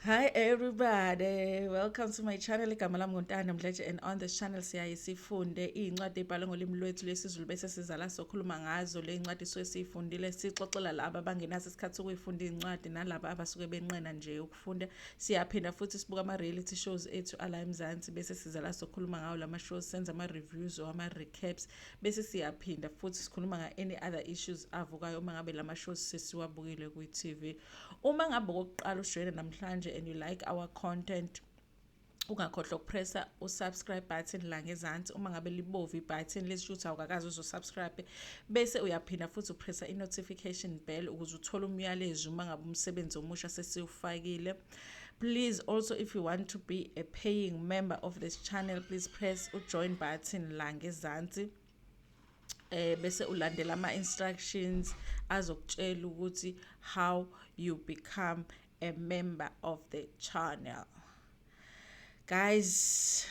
Hi everybody, welcome to my channel. Igama lami nguNtando Mdletshe, and on this channel siyaye sifunde iy'ncwadi ey'bhalwe ngolimi lwethu lwesiZulu bese siza la sokhuluma ngazo le y'ncwadi suke siy'fundile, sixoxela laba abangenaso isikhathi sokuy'funda iy'ncwadi nalaba abasuke benqena nje ukufunda. Siyaphinda futhi sibuka ama-reality shows ethu ala eMzansi bese siza la sokhuluma ngawo lama shows, senza ama-reviews or ama-recaps bese siyaphinda futhi sikhuluma nga-any other issues avukayo uma ngabe lama shows sesiwabukile kwi-TV. Uma ngabe okokuqala ujoyina namhlanje and you like our content, ungakhohlwa ukupressa usubscribe button la ngezansi. Uma ngabe libovu ibutton lisho ukuthi awukakazi uzosubscribe, bese uyaphinda futhi upressa i-notification bell ukuze uthole umyalezo uma ngabe umsebenzi omusha sesiwufakile. Please also, if you want to be a paying member of this channel, please press ujoin button la ngezansi. Bese ulandela ama-instructions azokutshela ukuthi how you become a member of the channel. Guys,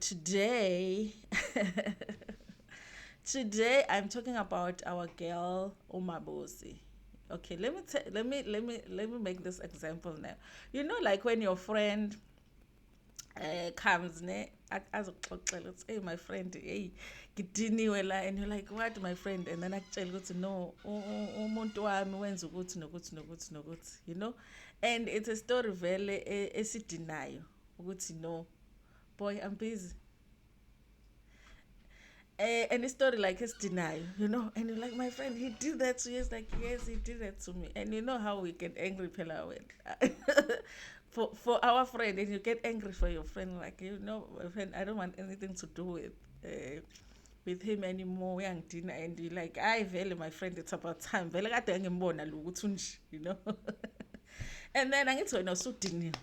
today today I'm talking about our girl Mabusi. Okay, let me make this example now. You know, like when your friend comes ne azokuxoxela ukuthi hey my friend, hey ngidiniwe la, and you're like, what my friend? And then akutshela ukuthi no, umuntu wami wenza ukuthi nokuthi nokuthi nokuthi, you know. And it's a story vele esidinayo ukuthi no boy, I'm busy. And a story like esidinayo, you know, and you're like, my friend, he did that to you. It's like, yes, he did that to me. And you know how we get angry phela when for our friend, and you get angry for your friend, like, you know, my friend, I don't want anything to do with him anymore. Uyangidina, and you like, I vele my friend, it's about time. Vele kade angimbona lo ukuthi unje, you know. And then angithi wena usudiniwe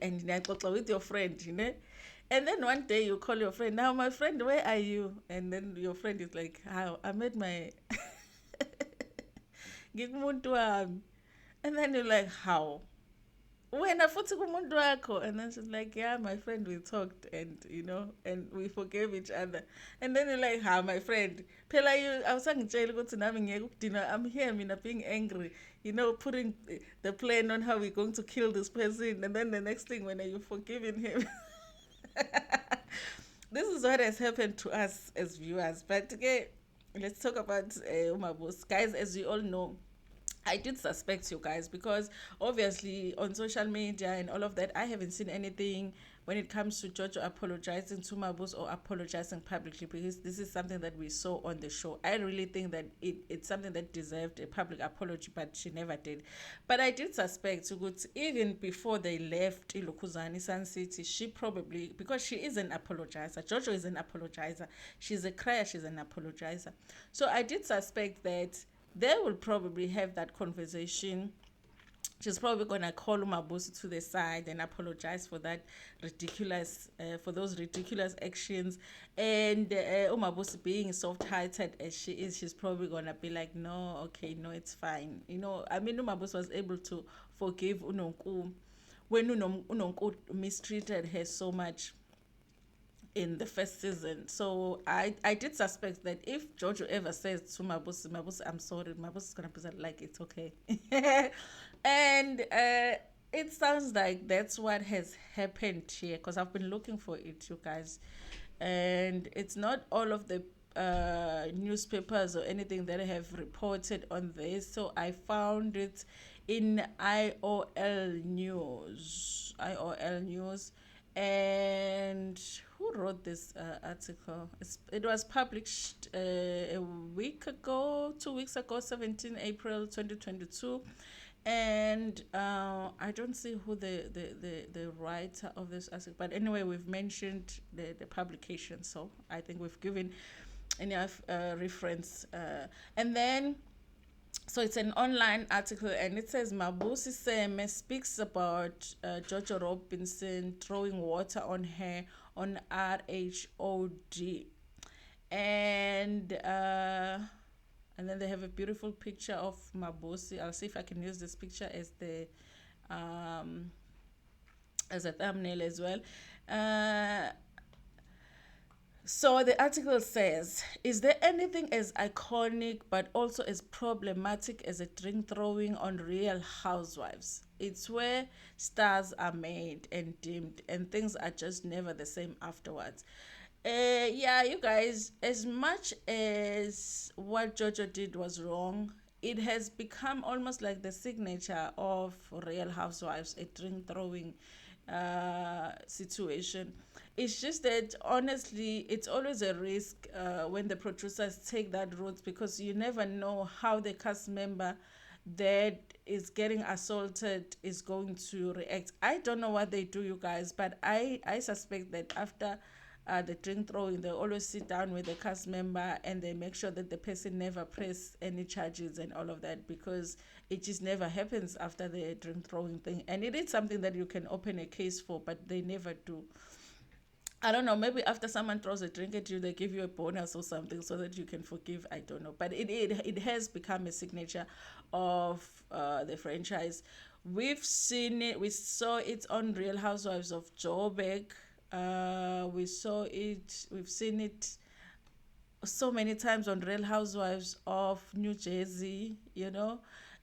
and niyaxoxa with your friend, you know. And then one day you call your friend, now my friend, where are you? And then your friend is like, how? I'm at my ngikumuntu wami. And then you're like, how? Wena futhi kumuntu wakho. And then she's like, yeah, my friend, we talked, and you know, and we forgave each other. And then you're like, how, my friend? Phela you awusangitshela ukuthi nami ngeke ukudina. I'm here, mina, being angry, you know, putting the plan on how we're going to kill this person. And then the next thing, when you've forgiven him. This is what has happened to us as viewers. But okay, let's talk about Mabusi. Guys, as you all know, I did suspect you guys because obviously on social media and all of that, I haven't seen anything when it comes to Jojo apologizing to Mabus or apologizing publicly, because this is something that we saw on the show. I really think that it's something that deserved a public apology, but she never did. But I did suspect even before they left Ilokuzani Sun City, she probably, because she is an apologizer, Jojo is an apologizer, she's a crier, she's an apologizer. So I did suspect that they will probably have that conversation. She's probably gonna call Mabusi to the side and apologize for that for those ridiculous actions. And Mabusi, being soft-hearted as she is, she's probably gonna be like, no, okay, no, it's fine. You know, I mean, Mabusi was able to forgive Unonku when Unonku mistreated her so much in the first season. So I did suspect that if Jojo ever says to Mabusi, Mabusi, I'm sorry, Mabusi is gonna be like, it's okay. And it sounds like that's what has happened here, because I've been looking for it, you guys, and it's not all of the newspapers or anything that have reported on this. So I found it in IOL News. IOL News. And who wrote this article? It was published a week ago, 2 weeks ago, 17 April 2022. And I don't see who the writer of this article, but anyway, we've mentioned the publication, so I think we've given enough reference. And then, so it's an online article, and it says Mabusi Seme speaks about Jojo Robinson throwing water on her on RHOD. And then they have a beautiful picture of Mabusi. I'll see if I can use this picture as a thumbnail as well. So the article says, is there anything as iconic but also as problematic as a drink throwing on Real Housewives? It's where stars are made and dimmed and things are just never the same afterwards. Yeah, you guys, as much as what Jojo did was wrong, it has become almost like the signature of Real Housewives, a drink throwing situation. It's just that honestly, it's always a risk when the producers take that route because you never know how the cast member that is getting assaulted is going to react. I don't know what they do, you guys, but I suspect that after the drink throwing, they always sit down with the cast member and they make sure that the person never press any charges and all of that because it just never happens after the drink throwing thing. And it is something that you can open a case for, but they never do. I don't know. Maybe after someone throws a drink at you, they give you a bonus or something so that you can forgive. I don't know, but it has become a signature of the franchise. We've seen it. We saw it on Real Housewives of Joburg. We saw it. We've seen it so many times on Real Housewives of New Jersey.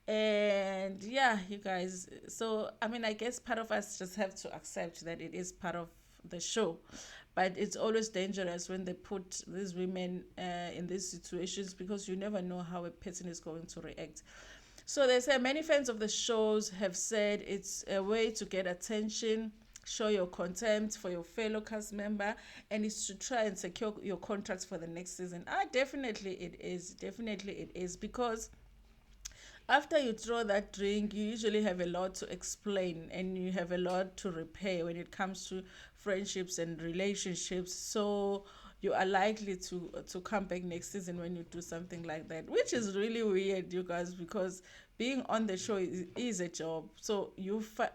And yeah, you guys. So I mean, I guess part of us just have to accept that it is part of the show, but it's always dangerous when they put these women in these situations because you never know how a person is going to react. So they say many fans of the shows have said it's a way to get attention, show your contempt for your fellow cast member, and it's to try and secure your contracts for the next season. Definitely it is. Definitely it is because after you throw that drink, you usually have a lot to explain and you have a lot to repair when it comes to friendships and relationships. So you are likely to come back next season when you do something like that, which is really weird, you guys, because being on the show is a job. So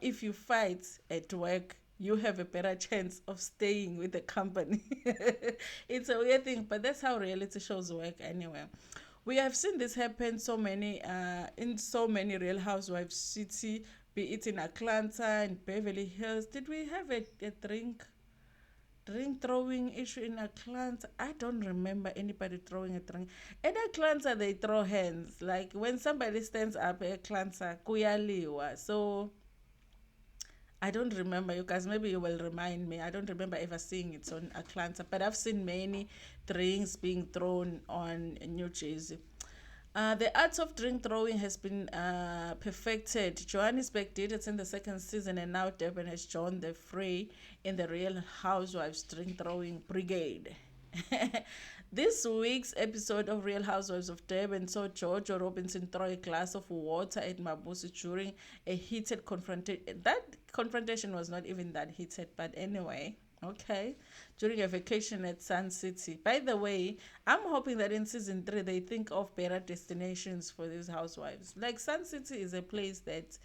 if you fight at work, you have a better chance of staying with the company. It's a weird thing, but that's how reality shows work anyway. We have seen this happen so many in so many Real Housewives city, be it in Atlanta and Beverly Hills. Did we have a drink throwing issue in Atlanta? I don't remember anybody throwing a drink. In Atlanta, they throw hands. Like when somebody stands up at Atlanta, kuyaliwa. So I don't remember, you guys. Maybe you will remind me. I don't remember ever seeing it on Atlanta, but I've seen many drinks being thrown on New Jersey. The art of drink throwing has been perfected. Johannesburg did it in the second season, and now Durban has joined the fray in the Real Housewives drink throwing brigade. This week's episode of Real Housewives of Durban saw Jojo Robinson throw a glass of water at Mabusi during a heated confrontation. That confrontation was not even that heated, but anyway, okay. During a vacation at Sun City. By the way, I'm hoping that in season 3 they think of better destinations for these housewives. Like Sun City is a place that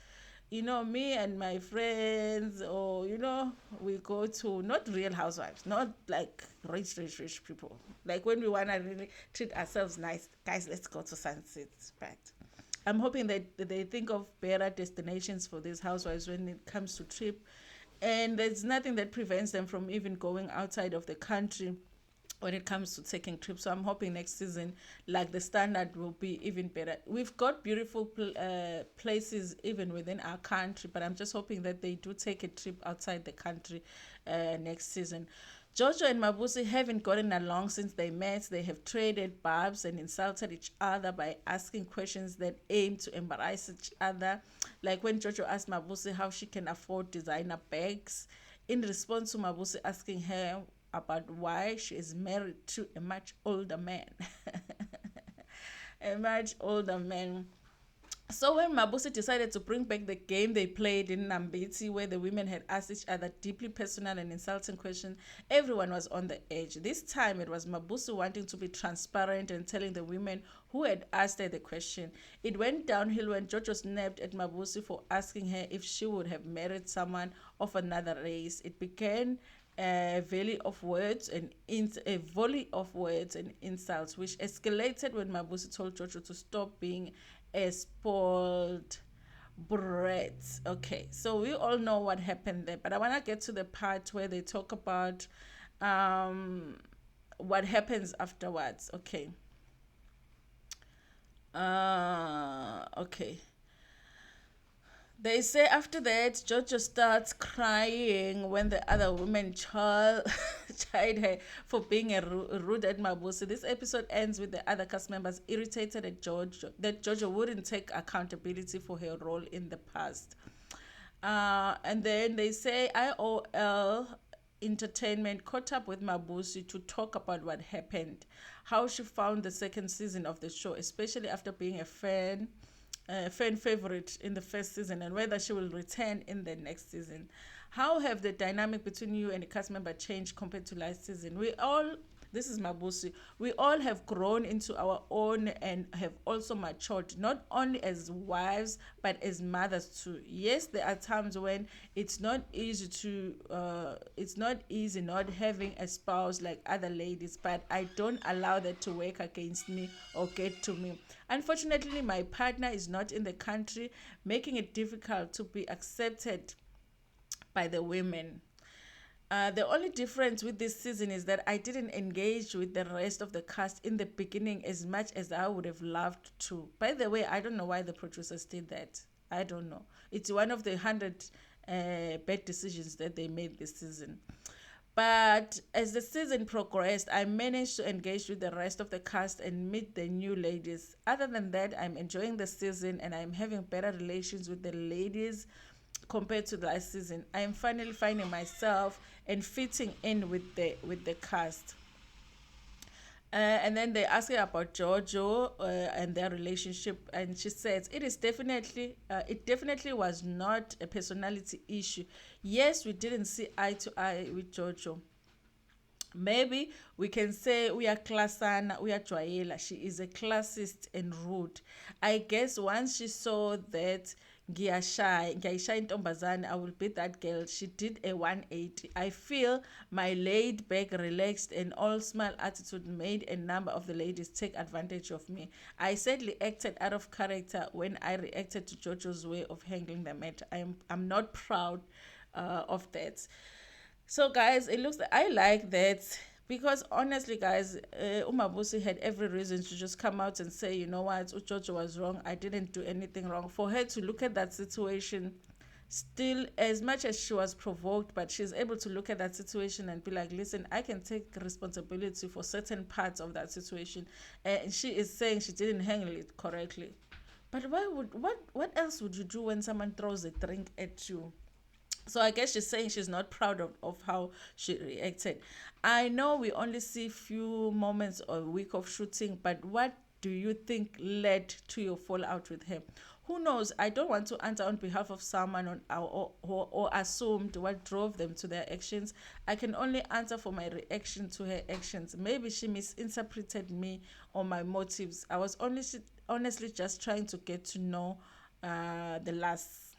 me and my friends, or we go to not Real Housewives, not like rich people. Like when we wanna really treat ourselves nice, guys, let's go to Sunset. But I'm hoping that they think of better destinations for these housewives when it comes to trip, and there's nothing that prevents them from even going outside of the country when it comes to taking trips. So I'm hoping next season, like the standard will be even better. We've got beautiful places even within our country, but I'm just hoping that they do take a trip outside the country next season. Jojo and Mabusi haven't gotten along since they met. They have traded barbs and insulted each other by asking questions that aim to embarrass each other. Like when Jojo asked Mabusi how she can afford designer bags, in response to Mabusi asking her about why she is married to a much older man. A much older man. So when Mabusi decided to bring back the game they played in Nambiti, where the women had asked each other deeply personal and insulting questions, everyone was on the edge. This time it was Mabusi wanting to be transparent and telling the women who had asked her the question. It went downhill when Jojo snapped at Mabusi for asking her if she would have married someone of another race. It began a volley of words and insults, which escalated when Mabusi told Jojo to stop being a spoiled brat. Okay, so we all know what happened there, but I want to get to the part where they talk about um what happens afterwards. Okay. Okay. They say after that, Jojo starts crying when the other women chide her for being rude at Mabusi. This episode ends with the other cast members irritated at Jojo that Jojo wouldn't take accountability for her role in the past. And then they say IOL Entertainment caught up with Mabusi to talk about what happened, how she found the second season of the show, especially after being fan favorite in the first season, and whether she will return in the next season. How have the dynamic between you and the cast member changed compared to last season? This is Mabusi. We all have grown into our own and have also matured, not only as wives but as mothers too. Yes, there are times when it's not easy not having a spouse like other ladies, but I don't allow that to work against me or get to me. Unfortunately, my partner is not in the country, making it difficult to be accepted by the women. The only difference with this season is that I didn't engage with the rest of the cast in the beginning as much as I would have loved to. By the way, I don't know why the producers did that. I don't know. It's one of the 100 bad decisions that they made this season. But as the season progressed, I managed to engage with the rest of the cast and meet the new ladies. Other than that, I'm enjoying the season and I'm having better relations with the ladies compared to last season. I am finally finding myself and fitting in with the cast. And then they ask her about Jojo and their relationship, and she says it definitely was not a personality issue. Yes, we didn't see eye to eye with Jojo. Maybe we can say we are classana, we are Joyela. She is a classist and rude. I guess once she saw that ngiyashaya intombazane, I will beat that girl. She did a 180. I feel my laid back, relaxed, and all smile attitude made a number of the ladies take advantage of me. I sadly acted out of character when I reacted to Jojo's way of handling the matter. I'm not proud of that. So, guys, it looks like I like that because honestly, guys, Umabusi had every reason to just come out and say, you know what, Ujojo was wrong. I didn't do anything wrong. For her to look at that situation, still, as much as she was provoked, but she's able to look at that situation and be like, listen, I can take responsibility for certain parts of that situation. And she is saying she didn't handle it correctly. But what else would you do when someone throws a drink at you? So I guess she's saying she's not proud of how she reacted. I know we only see few moments or a week of shooting, but what do you think led to your fallout with him? Who knows? I don't want to answer on behalf of someone or assumed what drove them to their actions. I can only answer for my reaction to her actions. Maybe she misinterpreted me or my motives. I was honestly just trying to get to know the last.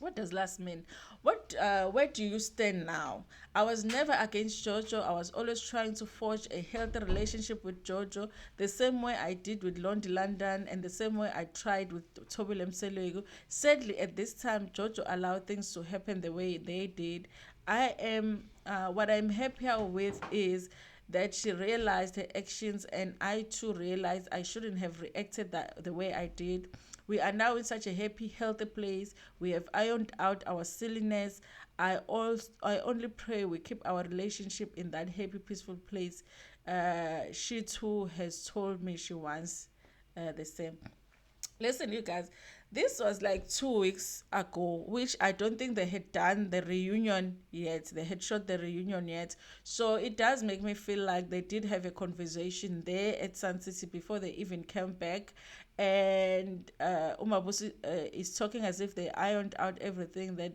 What does last mean? Where do you stand now? I was never against Jojo. I was always trying to forge a healthy relationship with Jojo, the same way I did with Londi London and the same way I tried with Toby Lemselego. Sadly, at this time, Jojo allowed things to happen the way they did. What I'm happier with is that she realized her actions, and I too realized I shouldn't have reacted the way I did. We are now in such a happy, healthy place. We have ironed out our silliness. I only pray we keep our relationship in that happy, peaceful place. She too has told me she wants the same. Listen, you guys, this was like 2 weeks ago, which I don't think they had done the reunion yet. They had shot the reunion yet. So it does make me feel like they did have a conversation there at Sun City before they even came back. And Umabusi is talking as if they ironed out everything that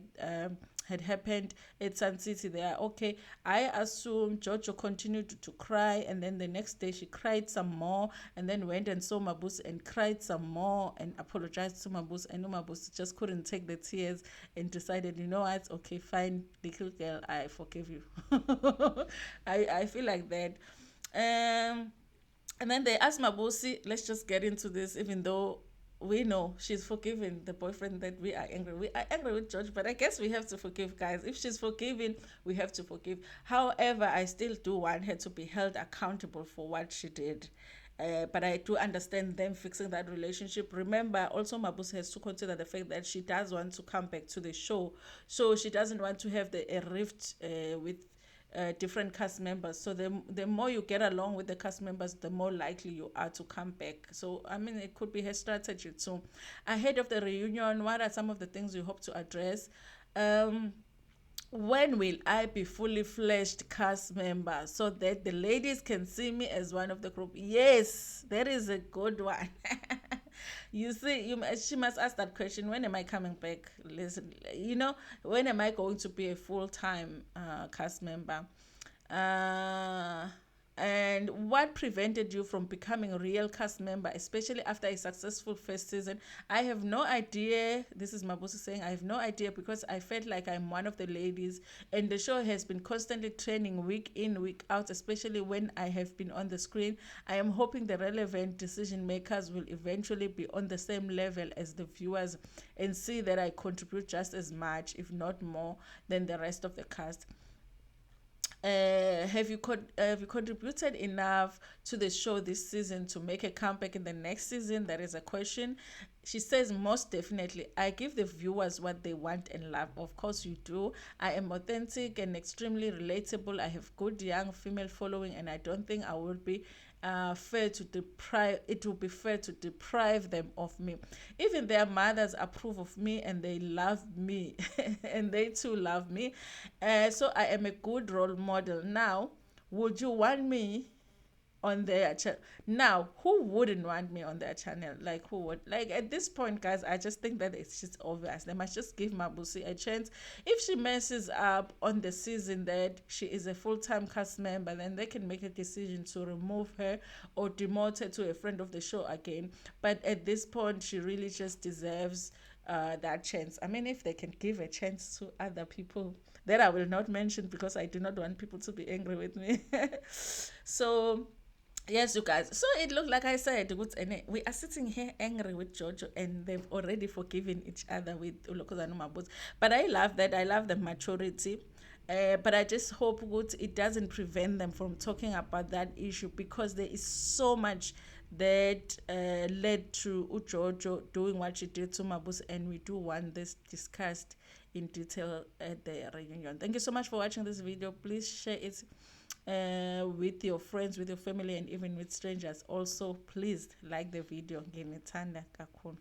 had happened at Sun City. They are okay. I assume Jojo continued to cry, and then the next day she cried some more, and then went and saw Mabusi and cried some more and apologized to Mabusi. And Mabusi just couldn't take the tears and decided, you know what, okay, fine, little girl, I forgive you. I feel like that. And then they asked Mabusi, let's just get into this, even though we know she's forgiven the boyfriend that we are angry. We are angry with George, but I guess we have to forgive, guys. If she's forgiven, we have to forgive. However, I still do want her to be held accountable for what she did. But I do understand them fixing that relationship. Remember, also Mabuse has to consider the fact that she does want to come back to the show, so she doesn't want to have a rift with different cast members. So the more you get along with the cast members, the more likely you are to come back. So I mean, it could be her strategy too. Ahead of the reunion, what are some of the things you hope to address? Um, when will I be fully fledged cast member so that the ladies can see me as one of the group? Yes, that is a good one. You see, she must ask that question. When am I coming back? Listen, when am I going to be a full time cast member? Uh, and what prevented you from becoming a real cast member, especially after a successful first season? I have no idea. This is Mabusi saying, I have no idea because I felt like I'm one of the ladies, and the show has been constantly training week in, week out, especially when I have been on the screen. I am hoping the relevant decision makers will eventually be on the same level as the viewers and see that I contribute just as much, if not more, than the rest of the cast. Have you contributed enough to the show this season to make a comeback in the next season? That is a question. She says, most definitely. I give the viewers what they want and love. Of course, you do. I am authentic and extremely relatable. I have good young female following, and I don't think I would be fair to deprive. It would be fair to deprive them of me. Even their mothers approve of me, and they love me, and they too love me. So I am a good role model. Now, would you want me on their channel? Now, who wouldn't want me on their channel? Like, who would? Like, at this point, guys, I just think that it's just obvious. They must just give Mabusi a chance. If she messes up on the season that she is a full-time cast member, then they can make a decision to remove her or demote her to a friend of the show again. But at this point, she really just deserves that chance. I mean, if they can give a chance to other people that I will not mention because I do not want people to be angry with me. So yes, you guys. So it looked like I said, we are sitting here angry with Jojo, and they've already forgiven each other with Ulokozana Mabuz. But I love that. I love the maturity. But I just hope it doesn't prevent them from talking about that issue, because there is so much that led to Jojo doing what she did to Mabuz, and we do want this discussed in detail at the reunion. Thank you so much for watching this video. Please share it with your friends, with your family, and even with strangers. Also, please like the video. Nginithanda kakhulu.